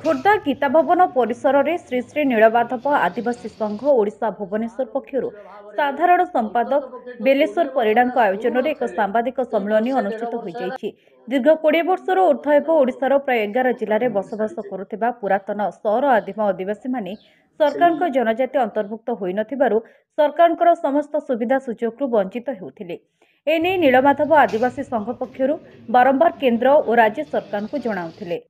खोर्धा गीता भवन परिसर में श्री श्री नीलमाधव आदिवासी संघ ओडिशा भुवनेश्वर पक्षर साधारण संपादक बेलेश्वर परिड़ा आयोजन में एक सांबादिक सम्मेलन अनुष्ठित हो जाइछि। दीर्घ 20 वर्षर ऊर्ध्व एवं ओडिशार प्राय 11 जिले में बसवास करुवा पुरातन सौर आदिम आदिवासी माने सरकार जनजाति अंतर्भुक्त होई नथिबारु सरकार समस्त सुविधा सुजोग वंचित हेउथिले। एने नीलमाधव आदिवासी संघ पक्षर बारंबार केंद्र और राज्य सरकार को जणाउथिले।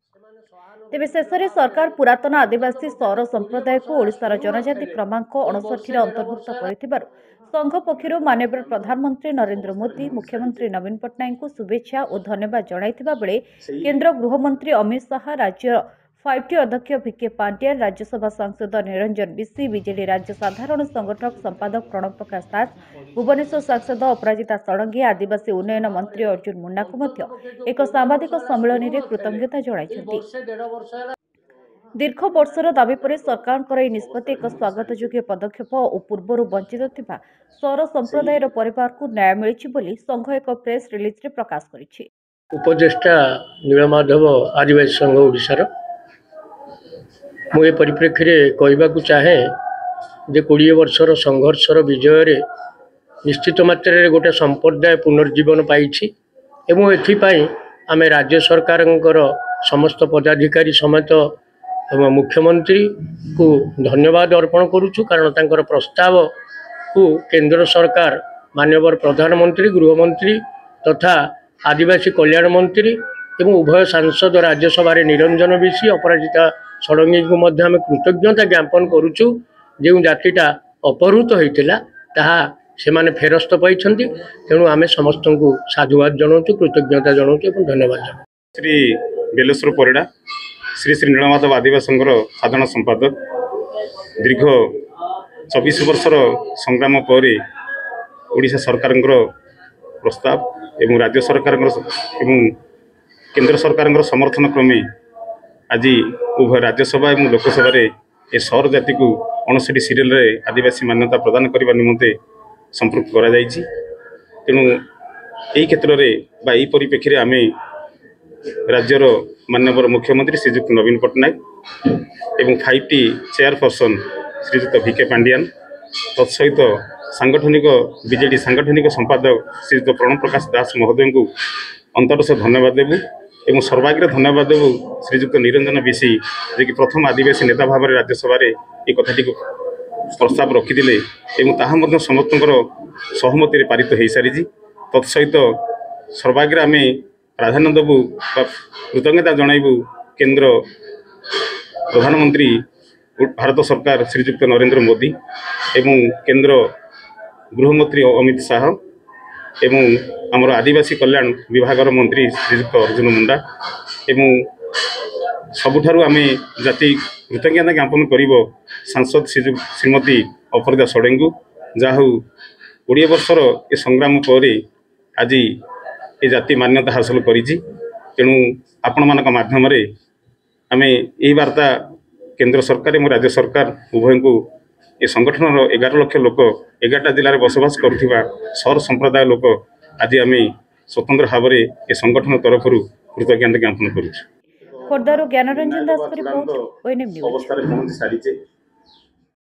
तेबे शेषे सरकार पुरातन आदिवासी सौर संप्रदाय को ओडिशार जनजाति क्रमांक 59 अंतर्भुक्त कर संघ पक्षर माननीय प्रधानमंत्री नरेंद्र मोदी मुख्यमंत्री नवीन पट्टनायक को शुभेच्छा और धन्यवाद जणाइथिबा बेले केंद्र गृहमंत्री अमित शाह, राज्य 5T अध्यक्ष भिके पांड्यान, राज्यसभा सांसद निरंजन बिसी, बीजेडी राज्य साधारण संगठक संपादक प्रणव प्रकाश दास, भुवनेश्वर सांसद अपराजिता षडंगी, आदिवासी उन्नयन मंत्री अर्जुन मुंडा को मध्य एक सांबादिक सम्मेलन में कृतज्ञता जणाइछन्ति। दीर्घ वर्षर दाबी पर सरकार निष्पत्ति एक स्वागत योग्य पदक्षेप और पूर्वर वंचित थिबा सौर संप्रदायर परिवार को न्याय मिलिछि बोली संघ एक प्रेस रिलीज रे प्रकाश करिछि। उपदेष्टा नीलमाधव आदिवासी संघ ओडिशार मुझे परिप्रेक्षी में कहवाक चाहे जे 20 वर्षर संघर्षर विजय निश्चित मात्रा गोटे संप्रदाय पुनर्जीवन पाई आम राज्य सरकार समस्त पदाधिकारी समेत मुख्यमंत्री को धन्यवाद अर्पण करुचु। कारण तांकर प्रस्ताव को केंद्र सरकार माननीय प्रधानमंत्री, गृहमंत्री तथा आदिवासी कल्याण मंत्री एवं उभय सांसद राज्यसभा निरंजन बिसी, अपराजिता षडंगी को मध्य आम कृतज्ञता ज्ञापन करुचु। जो जातिटा अपहृत होता ताहा सेमाने फेरस्त पाई, तेणु आम समस्त को साधुवाद जनाऊँ, कृतज्ञता जनाऊँ और धन्यवाद जनाऊँ। श्री बेलेश्वर परिड़ा श्री श्री नीलमाधव आदिवासी संघर साधारण संपादक दीर्घ 24 वर्षर संग्राम पर ओडिशा सरकार प्रस्ताव एवं राज्य सरकार एवं केंद्र सरकार समर्थन क्रमे आज उभय राज्यसभा और लोकसभा ए सौर जाति को 59 सीरियल आदिवासी मान्यता प्रदान करने निमंते संपृक्त करा जायछि। तेणु यही क्षेत्र में परिप्रेक्षी में आम राज्यर माननीय मुख्यमंत्री श्रीजुक्त नवीन पट्टनायक एवं 5T चेयरपर्सन श्रीजुक्त भिके पांड्यान तत्सहित सांगठनिक बीजेडी सांगठनिक संपादक श्रीजुक्त प्रणव प्रकाश दास महोदय को अंतर से धन्यवाद देवु एवं सर्वाग्रे धन्यवाद देवु श्रीजुक्त निरंजन बिसी जे कि प्रथम आदिवासी नेता भाव राज्यसभा ये कथाटी को प्रस्ताव रखिदे और समस्त सहमति पारित हो सारी। तत्सहित सर्वाग्रे आम प्राधान्य देवु कृतज्ञता जनइबू केंद्र प्रधानमंत्री भारत सरकार श्रीजुक्त नरेंद्र मोदी एवं केंद्र गृहमंत्री अमित शाह एवं आमर आदिवासी कल्याण विभाग मंत्री श्रीजुक्त अर्जुन मुंडा एवं सबुठारु आम जाति कृतज्ञता ज्ञापन कर सांसद श्रीमती अपराजिता षडंगी जाहू 20 वर्षर ए संग्राम पर आज ये जाति मान्यता हासिल करिछि। तेणु आपण मानक माध्यम आम यही वार्ता केंद्र सरकार और राज्य सरकार उभय को ये संगठन 11 लाख लोक 11टा जिले में बसवास करुवा सौर संप्रदाय लोक आज आम स्वतंत्र भाव में ये संगठन तरफ कृतज्ञता ज्ञापन करुछु। खोर्धारू ज्ञानरंजन दास रिपोर्ट ओएनएम न्यूज।